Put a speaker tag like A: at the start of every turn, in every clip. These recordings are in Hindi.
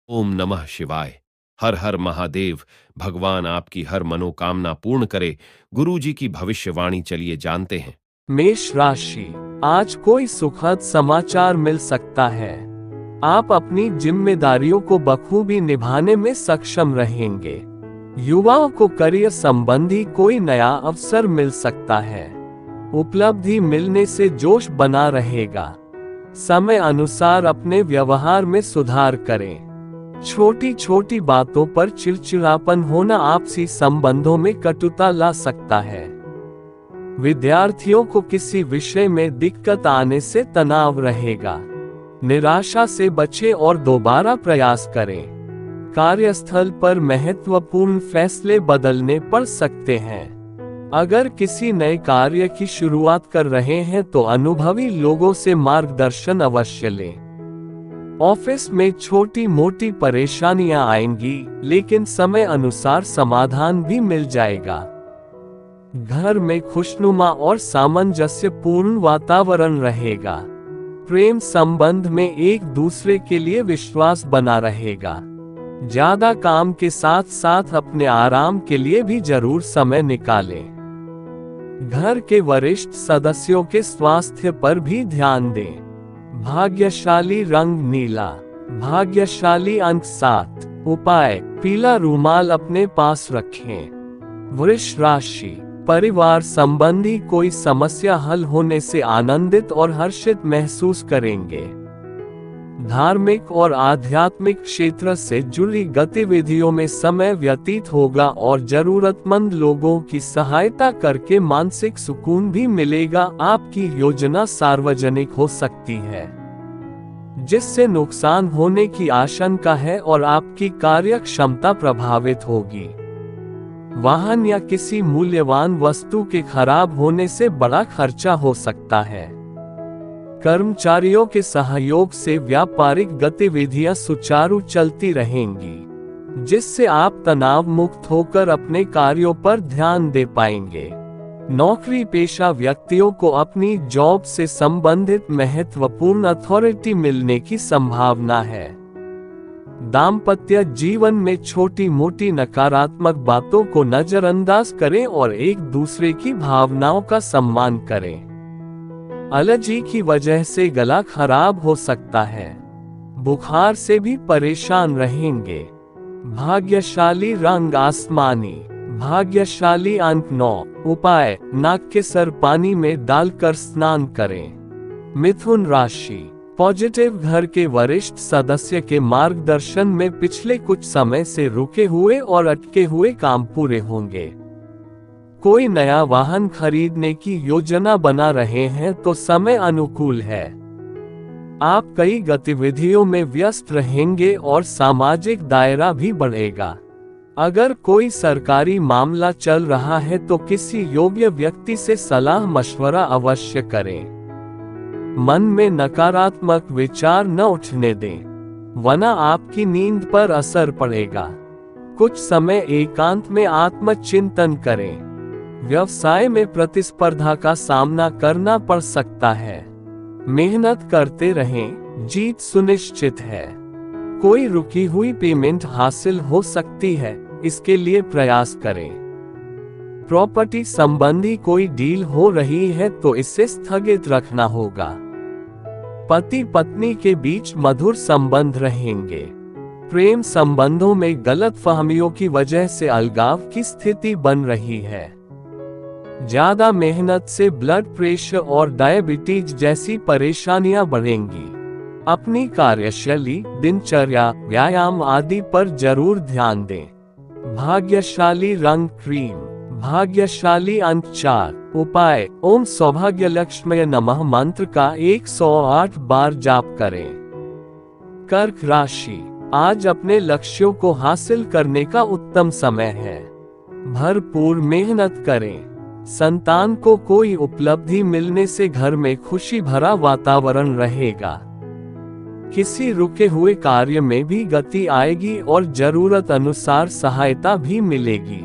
A: ओम नमः शिवाय। हर हर महादेव। भगवान आपकी हर मनोकामना पूर्ण करे। गुरु जी की भविष्यवाणी चलिए जानते हैं।
B: मेष राशि, आज कोई सुखद समाचार मिल सकता है। आप अपनी जिम्मेदारियों को बखूबी निभाने में सक्षम रहेंगे। युवाओं को करियर संबंधी कोई नया अवसर मिल सकता है। उपलब्धि मिलने से जोश बना रहेगा। समय अनुसार अपने व्यवहार में सुधार करें। छोटी छोटी बातों पर चिड़चिड़ापन होना आपसी संबंधों में कटुता ला सकता है। विद्यार्थियों को किसी विषय में दिक्कत आने से तनाव रहेगा। निराशा से बचें और दोबारा प्रयास करें। कार्यस्थल पर महत्वपूर्ण फैसले बदलने पड़ सकते हैं। अगर किसी नए कार्य की शुरुआत कर रहे हैं तो अनुभवी लोगों से मार्गदर्शन अवश्य लें। ऑफिस में छोटी मोटी परेशानियां आएंगी, लेकिन समय अनुसार समाधान भी मिल जाएगा। घर में खुशनुमा और सामंजस्यपूर्ण वातावरण रहेगा। प्रेम संबंध में एक दूसरे के लिए विश्वास बना रहेगा। ज्यादा काम के साथ साथ अपने आराम के लिए भी जरूर समय निकालें। घर के वरिष्ठ सदस्यों के स्वास्थ्य पर भी ध्यान दें। भाग्यशाली रंग नीला। भाग्यशाली अंक 7। उपाय, पीला रूमाल अपने पास रखें। वृष राशि, परिवार संबंधी कोई समस्या हल होने से आनंदित और हर्षित महसूस करेंगे। धार्मिक और आध्यात्मिक क्षेत्र से जुड़ी गतिविधियों में समय व्यतीत होगा और जरूरतमंद लोगों की सहायता करके मानसिक सुकून भी मिलेगा। आपकी योजना सार्वजनिक हो सकती है, जिससे नुकसान होने की आशंका है और आपकी कार्य क्षमता प्रभावित होगी। वाहन या किसी मूल्यवान वस्तु के खराब होने से बड़ा खर्चा हो सकता है। कर्मचारियों के सहयोग से व्यापारिक गतिविधियां सुचारू चलती रहेंगी, जिससे आप तनाव मुक्त होकर अपने कार्यों पर ध्यान दे पाएंगे। नौकरी पेशा व्यक्तियों को अपनी जॉब से संबंधित महत्वपूर्ण अथॉरिटी मिलने की संभावना है। दाम्पत्य जीवन में छोटी मोटी नकारात्मक बातों को नजरअंदाज करें और एक दूसरे की भावनाओं का सम्मान करें। एलर्जी की वजह से गला खराब हो सकता है। बुखार से भी परेशान रहेंगे। भाग्यशाली रंग आसमानी। भाग्यशाली अंक 9। उपाय, नाक के सर पानी में डालकर स्नान करें। मिथुन राशि, पॉजिटिव घर के वरिष्ठ सदस्य के मार्गदर्शन में पिछले कुछ समय से रुके हुए और अटके हुए काम पूरे होंगे। कोई नया वाहन खरीदने की योजना बना रहे हैं तो समय अनुकूल है। आप कई गतिविधियों में व्यस्त रहेंगे और सामाजिक दायरा भी बढ़ेगा। अगर कोई सरकारी मामला चल रहा है तो किसी योग्य व्यक्ति से सलाह मशवरा अवश्य करें। मन में नकारात्मक विचार न उठने दें, वरना आपकी नींद पर असर पड़ेगा। कुछ समय एकांत में आत्मचिंतन करें। व्यवसाय में प्रतिस्पर्धा का सामना करना पड़ सकता है। मेहनत करते रहें, जीत सुनिश्चित है। कोई रुकी हुई पेमेंट हासिल हो सकती है, इसके लिए प्रयास करें। प्रॉपर्टी संबंधी कोई डील हो रही है तो इसे स्थगित रखना होगा। पति पत्नी के बीच मधुर संबंध रहेंगे। प्रेम संबंधों में गलतफहमियों की वजह से अलगाव की स्थिति बन रही है। ज्यादा मेहनत से ब्लड प्रेशर और डायबिटीज जैसी परेशानियां बढ़ेंगी। अपनी कार्यशैली, दिनचर्या, व्यायाम आदि पर जरूर ध्यान दें। भाग्यशाली रंग क्रीम। भाग्यशाली अंक 4। उपाय, ओम सौभाग्य लक्ष्मी नमः मंत्र का 108 बार जाप करें। कर्क राशि, आज अपने लक्ष्यों को हासिल करने का उत्तम समय है। भरपूर मेहनत करें। संतान को कोई उपलब्धि मिलने से घर में खुशी भरा वातावरण रहेगा। किसी रुके हुए कार्य में भी गति आएगी और जरूरत अनुसार सहायता भी मिलेगी।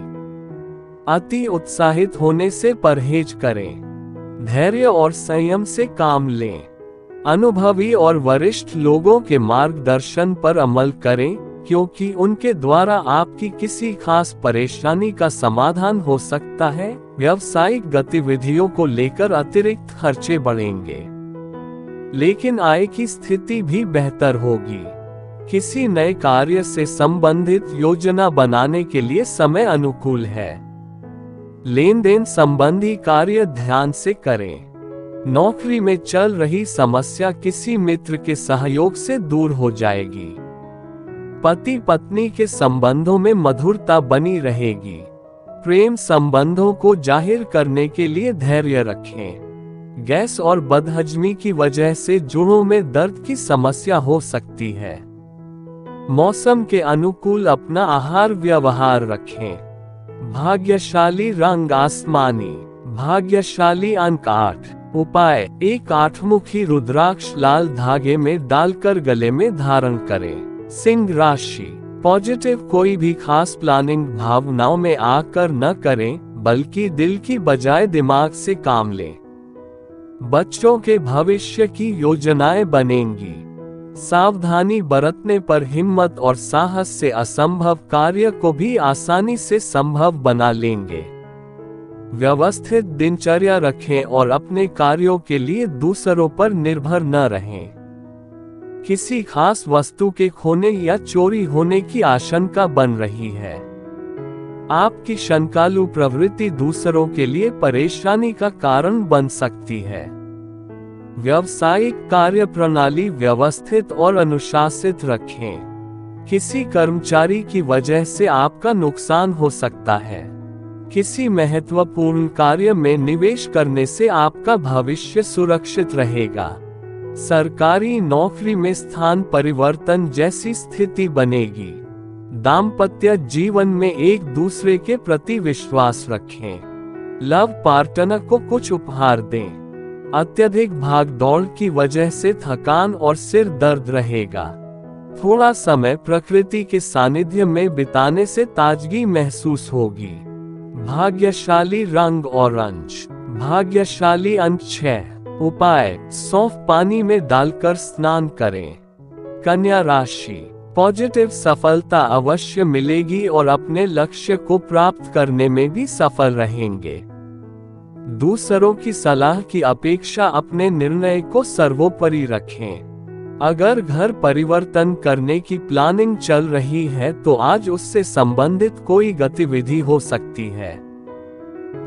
B: अति उत्साहित होने से परहेज करें। धैर्य और संयम से काम लें। अनुभवी और वरिष्ठ लोगों के मार्गदर्शन पर अमल करें, क्योंकि उनके द्वारा आपकी किसी खास परेशानी का समाधान हो सकता है। व्यावसायिक गतिविधियों को लेकर अतिरिक्त खर्चे बढ़ेंगे, लेकिन आय की स्थिति भी बेहतर होगी। किसी नए कार्य से संबंधित योजना बनाने के लिए समय अनुकूल है। लेन देन संबंधी कार्य ध्यान से करें। नौकरी में चल रही समस्या किसी मित्र के सहयोग से दूर हो जाएगी। पति पत्नी के संबंधों में मधुरता बनी रहेगी। प्रेम संबंधों को जाहिर करने के लिए धैर्य रखें। गैस और बदहजमी की वजह से जोड़ों में दर्द की समस्या हो सकती है। मौसम के अनुकूल अपना आहार व्यवहार रखें। भाग्यशाली रंग आसमानी। भाग्यशाली अंक 8। उपाय: एक 8-मुखी रुद्राक्ष लाल धागे में डालकर गले में धारण करें। सिंह राशि। पॉजिटिव कोई भी खास प्लानिंग भावनाओं में आकर न करें, बल्कि दिल की बजाय दिमाग से काम लें। बच्चों के भविष्य की योजनाएं बनेंगी। सावधानी बरतने पर हिम्मत और साहस से असंभव कार्य को भी आसानी से संभव बना लेंगे। व्यवस्थित दिनचर्या रखें और अपने कार्यों के लिए दूसरों पर निर्भर न रहें। किसी खास वस्तु के खोने या चोरी होने की आशंका बन रही है। आपकी शंकालु प्रवृत्ति दूसरों के लिए परेशानी का कारण बन सकती है। व्यावसायिक कार्य प्रणाली व्यवस्थित और अनुशासित रखें। किसी कर्मचारी की वजह से आपका नुकसान हो सकता है। किसी महत्वपूर्ण कार्य में निवेश करने से आपका भविष्य सुरक्षित रहेगा। सरकारी नौकरी में स्थान परिवर्तन जैसी स्थिति बनेगी। दाम्पत्य जीवन में एक दूसरे के प्रति विश्वास रखें। लव पार्टनर को कुछ उपहार दें। अत्यधिक भागदौड़ की वजह से थकान और सिर दर्द रहेगा। थोड़ा समय प्रकृति के सानिध्य में बिताने से ताजगी महसूस होगी। भाग्यशाली रंग ऑरेंज। भाग्यशाली अंक 6। उपाय: सौंफ पानी में डालकर स्नान करें। कन्या राशि। पॉजिटिव सफलता अवश्य मिलेगी और अपने लक्ष्य को प्राप्त करने में भी सफल रहेंगे। दूसरों की सलाह की अपेक्षा अपने निर्णय को सर्वोपरि रखें। अगर घर परिवर्तन करने की प्लानिंग चल रही है तो आज उससे संबंधित कोई गतिविधि हो सकती है।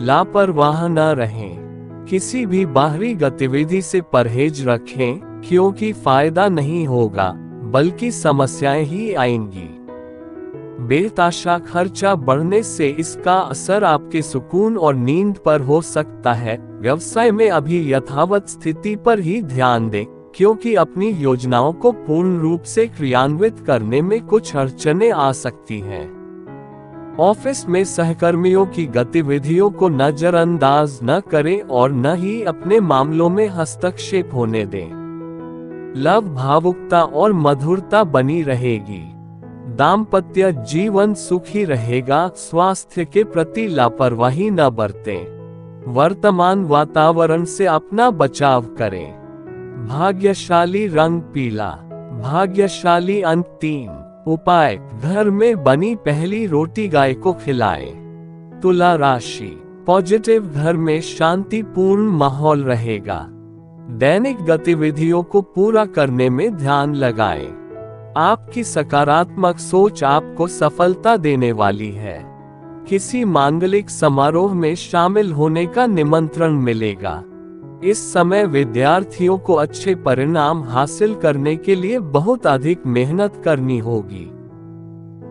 B: लापरवाह न रहें। किसी भी बाहरी गतिविधि से परहेज रखें, क्योंकि फायदा नहीं होगा बल्कि समस्याएं ही आएंगी। बेताशा खर्चा बढ़ने से इसका असर आपके सुकून और नींद पर हो सकता है। व्यवसाय में अभी यथावत स्थिति पर ही ध्यान दें, क्योंकि अपनी योजनाओं को पूर्ण रूप से क्रियान्वित करने में कुछ अड़चनें आ सकती हैं। ऑफिस में सहकर्मियों की गतिविधियों को नजरअंदाज न करें और न ही अपने मामलों में हस्तक्षेप होने दें। लव भावुकता और मधुरता बनी रहेगी। दाम्पत्य जीवन सुखी रहेगा। स्वास्थ्य के प्रति लापरवाही न बरतें। वर्तमान वातावरण से अपना बचाव करें। भाग्यशाली रंग पीला। भाग्यशाली अंक 3। उपाय: घर में बनी पहली रोटी गाय को खिलाएं। तुला राशि। पॉजिटिव घर में शांतिपूर्ण माहौल रहेगा। दैनिक गतिविधियों को पूरा करने में ध्यान लगाएं। आपकी सकारात्मक सोच आपको सफलता देने वाली है। किसी मांगलिक समारोह में शामिल होने का निमंत्रण मिलेगा। इस समय विद्यार्थियों को अच्छे परिणाम हासिल करने के लिए बहुत अधिक मेहनत करनी होगी।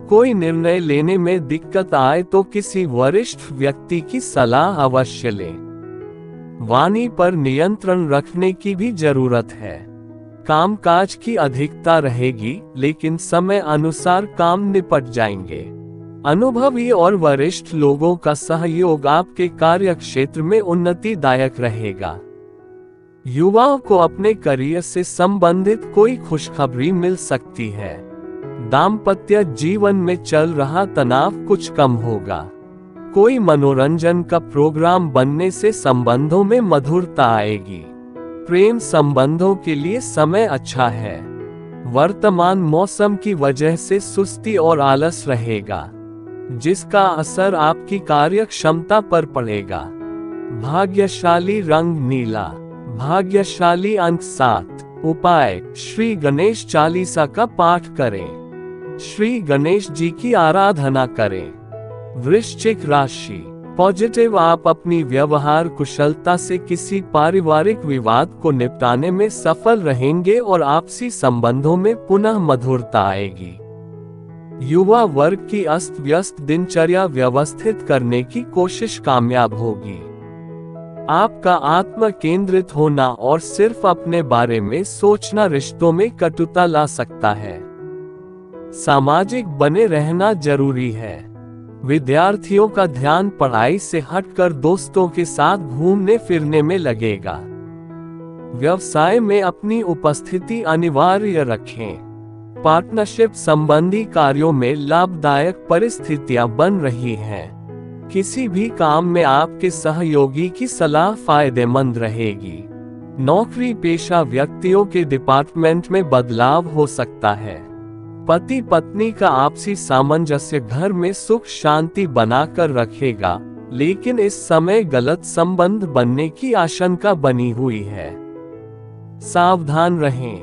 B: कोई निर्णय लेने में दिक्कत आए तो किसी वरिष्ठ व्यक्ति की सलाह अवश्य लें। वाणी पर नियंत्रण रखने की भी जरूरत है। कामकाज की अधिकता रहेगी, लेकिन समय अनुसार काम निपट जाएंगे। अनुभवी और वरिष्ठ लोगों का सहयोग आपके कार्य क्षेत्र में उन्नतिदायक रहेगा। युवाओं को अपने करियर से संबंधित कोई खुशखबरी मिल सकती है। दाम्पत्य जीवन में चल रहा तनाव कुछ कम होगा। कोई मनोरंजन का प्रोग्राम बनने से संबंधों में मधुरता आएगी। प्रेम संबंधों के लिए समय अच्छा है। वर्तमान मौसम की वजह से सुस्ती और आलस रहेगा, जिसका असर आपकी कार्य क्षमता पर पड़ेगा। भाग्यशाली रंग नीला, भाग्यशाली अंक 7। उपाय: श्री गणेश चालीसा का पाठ करें, श्री गणेश जी की आराधना करें। वृश्चिक राशि, पॉजिटिव, आप अपनी व्यवहार कुशलता से किसी पारिवारिक विवाद को निपटाने में सफल रहेंगे और आपसी संबंधों में पुनः मधुरता आएगी। युवा वर्ग की अस्त व्यस्त दिनचर्या व्यवस्थित करने की कोशिश कामयाब होगी। आपका आत्म केंद्रित होना और सिर्फ अपने बारे में सोचना रिश्तों में कटुता ला सकता है। सामाजिक बने रहना जरूरी है। विद्यार्थियों का ध्यान पढ़ाई से हटकर दोस्तों के साथ घूमने फिरने में लगेगा। व्यवसाय में अपनी उपस्थिति अनिवार्य रखें। पार्टनरशिप संबंधी कार्यों में लाभदायक परिस्थितियां बन रही हैं। किसी भी काम में आपके सहयोगी की सलाह फायदेमंद रहेगी। नौकरी पेशा व्यक्तियों के डिपार्टमेंट में बदलाव हो सकता है। पति पत्नी का आपसी सामंजस्य घर में सुख शांति बनाकर रखेगा, लेकिन इस समय गलत संबंध बनने की आशंका बनी हुई है। सावधान रहें,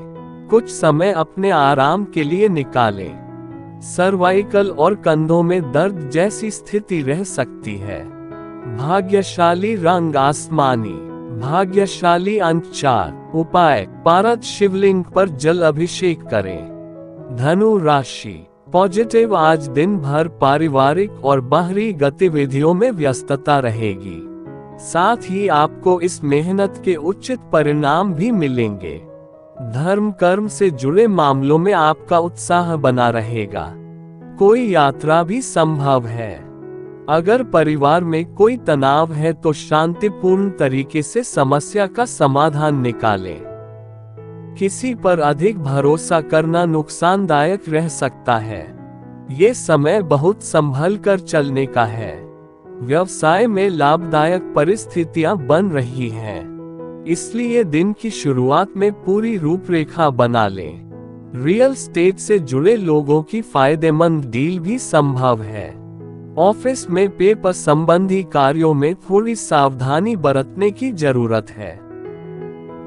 B: कुछ समय अपने आराम के लिए निकालें। सर्वाइकल और कंधों में दर्द जैसी स्थिति रह सकती है। भाग्यशाली रंग आसमानी, भाग्यशाली अंक 4। उपाय: पारद शिवलिंग पर जल अभिषेक करें। धनु राशि, पॉजिटिव, आज दिन भर पारिवारिक और बाहरी गतिविधियों में व्यस्तता रहेगी। साथ ही आपको इस मेहनत के उचित परिणाम भी मिलेंगे। धर्म कर्म से जुड़े मामलों में आपका उत्साह बना रहेगा। कोई यात्रा भी संभव है। अगर परिवार में कोई तनाव है तो शांतिपूर्ण तरीके से समस्या का समाधान निकालें। किसी पर अधिक भरोसा करना नुकसानदायक रह सकता है। ये समय बहुत संभल कर चलने का है। व्यवसाय में लाभदायक परिस्थितियां बन रही हैं, इसलिए दिन की शुरुआत में पूरी रूपरेखा बना लें। रियल एस्टेट से जुड़े लोगों की फायदेमंद डील भी संभव है। ऑफिस में पेपर संबंधी कार्यों में थोड़ी सावधानी बरतने की जरूरत है।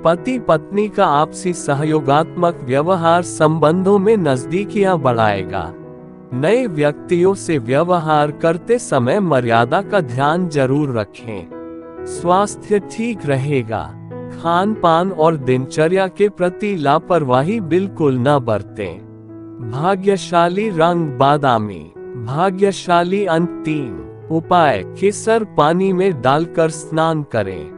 B: पति पत्नी का आपसी सहयोगात्मक व्यवहार संबंधों में नजदीकियां बढ़ाएगा। नए व्यक्तियों से व्यवहार करते समय मर्यादा का ध्यान जरूर रखें। स्वास्थ्य ठीक रहेगा। खान पान और दिनचर्या के प्रति लापरवाही बिल्कुल न बरतें। भाग्यशाली रंग बादामी, भाग्यशाली अंक 3। उपाय: केसर पानी में डालकर स्नान करें।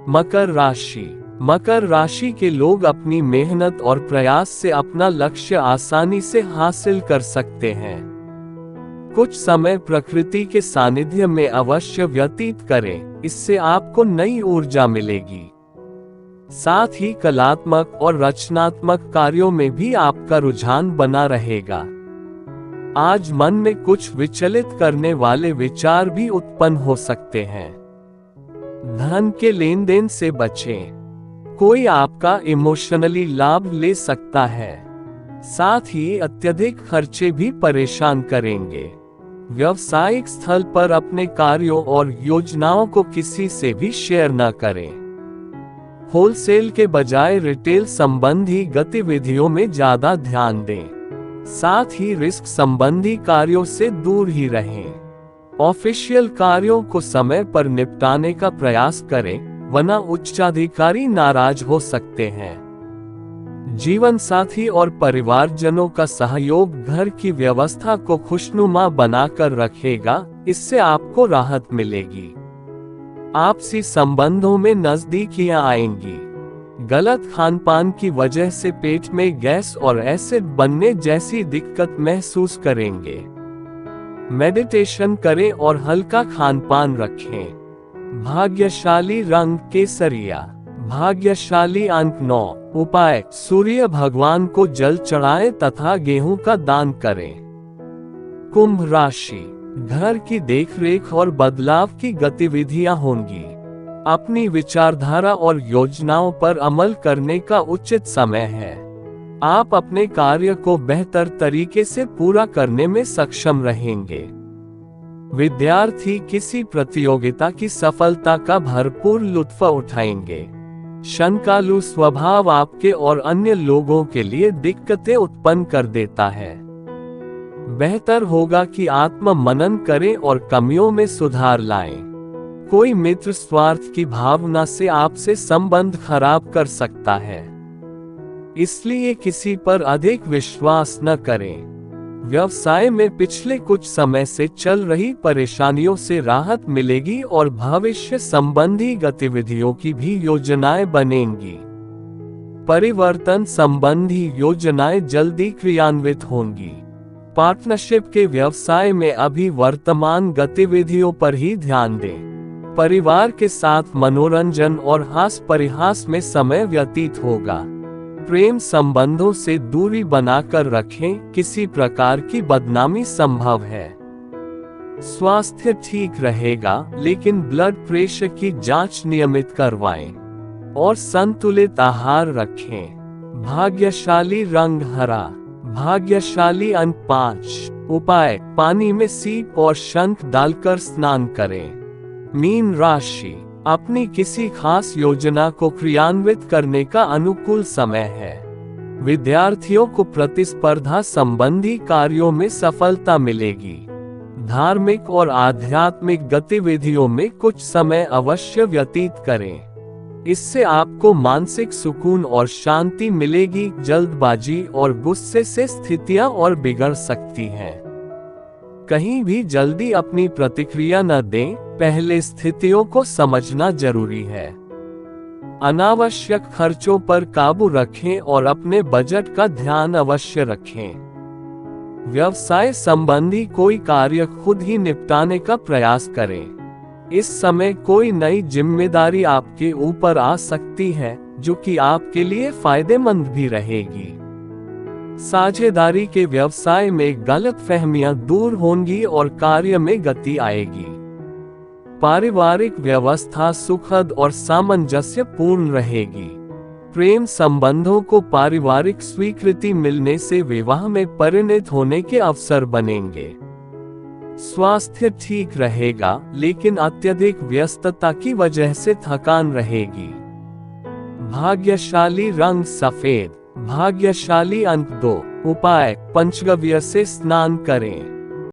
B: मकर राशि, मकर राशि के लोग अपनी मेहनत और प्रयास से अपना लक्ष्य आसानी से हासिल कर सकते हैं। कुछ समय प्रकृति के सानिध्य में अवश्य व्यतीत करें, इससे आपको नई ऊर्जा मिलेगी। साथ ही कलात्मक और रचनात्मक कार्यों में भी आपका रुझान बना रहेगा। आज मन में कुछ विचलित करने वाले विचार भी उत्पन्न हो सकते हैं। धन के लेन देन से बचें। कोई आपका इमोशनली लाभ ले सकता है। साथ ही अत्यधिक खर्चे भी परेशान करेंगे। व्यावसायिक स्थल पर अपने कार्यों और योजनाओं को किसी से भी शेयर न करें। होलसेल के बजाय रिटेल संबंधी गतिविधियों में ज्यादा ध्यान दें। साथ ही रिस्क संबंधी कार्यों से दूर ही रहें। ऑफिशियल कार्यों को समय पर निपटाने का प्रयास करें, वरना उच्चाधिकारी नाराज हो सकते हैं। जीवन साथी और परिवारजनों का सहयोग घर की व्यवस्था को खुशनुमा बनाकर रखेगा, इससे आपको राहत मिलेगी। आपसी संबंधों में नजदीकियां आएंगी। गलत खानपान की वजह से पेट में गैस और एसिड बनने जैसी दिक्कत महसूस करेंगे। मेडिटेशन करें और हल्का खानपान रखें। भाग्यशाली रंग केसरिया, भाग्यशाली अंक 9। उपाय: सूर्य भगवान को जल चढ़ाएं तथा गेहूं का दान करें। कुंभ राशि, घर की देखरेख और बदलाव की गतिविधियां होंगी। अपनी विचारधारा और योजनाओं पर अमल करने का उचित समय है। आप अपने कार्य को बेहतर तरीके से पूरा करने में सक्षम रहेंगे। विद्यार्थी किसी प्रतियोगिता की सफलता का भरपूर लुत्फ उठाएंगे। शंकालु स्वभाव आपके और अन्य लोगों के लिए दिक्कतें उत्पन्न कर देता है। बेहतर होगा कि आत्म मनन करें और कमियों में सुधार लाएं। कोई मित्र स्वार्थ की भावना से आपसे संबंध खराब कर सकता है, इसलिए किसी पर अधिक विश्वास न करें। व्यवसाय में पिछले कुछ समय से चल रही परेशानियों से राहत मिलेगी और भविष्य संबंधी गतिविधियों की भी योजनाएं बनेंगी। परिवर्तन संबंधी योजनाएं जल्दी क्रियान्वित होंगी। पार्टनरशिप के व्यवसाय में अभी वर्तमान गतिविधियों पर ही ध्यान दें। परिवार के साथ मनोरंजन और हास परिहास में समय व्यतीत होगा। प्रेम संबंधों से दूरी बनाकर रखें, किसी प्रकार की बदनामी संभव है। स्वास्थ्य ठीक रहेगा, लेकिन ब्लड प्रेशर की जांच नियमित करवाएं और संतुलित आहार रखें। भाग्यशाली रंग हरा, भाग्यशाली अंक 5। उपाय: पानी में सीप और शंख डालकर स्नान करें। मीन राशि: अपनी किसी खास योजना को क्रियान्वित करने का अनुकूल समय है। विद्यार्थियों को प्रतिस्पर्धा संबंधी कार्यों में सफलता मिलेगी। धार्मिक और आध्यात्मिक गतिविधियों में कुछ समय अवश्य व्यतीत करें। इससे आपको मानसिक सुकून और शांति मिलेगी। जल्दबाजी और गुस्से से स्थितियां और बिगड़ सकती हैं। कहीं भी जल्दी अपनी प्रतिक्रिया न दें, पहले स्थितियों को समझना जरूरी है। अनावश्यक खर्चों पर काबू रखें और अपने बजट का ध्यान अवश्य रखें। व्यवसाय संबंधी कोई कार्य खुद ही निपटाने का प्रयास करें। इस समय कोई नई जिम्मेदारी आपके ऊपर आ सकती है, जो कि आपके लिए फायदेमंद भी रहेगी। साझेदारी के व्यवसाय में गलतफहमियां दूर होंगी और कार्य में गति आएगी। पारिवारिक व्यवस्था सुखद और सामंजस्यपूर्ण रहेगी। प्रेम संबंधों को पारिवारिक स्वीकृति मिलने से विवाह में परिणत होने के अवसर बनेंगे। स्वास्थ्य ठीक रहेगा, लेकिन अत्यधिक व्यस्तता की वजह से थकान रहेगी। भाग्यशाली रंग सफेद, भाग्यशाली अंक 2। उपाय: पंचगव्य से स्नान करें।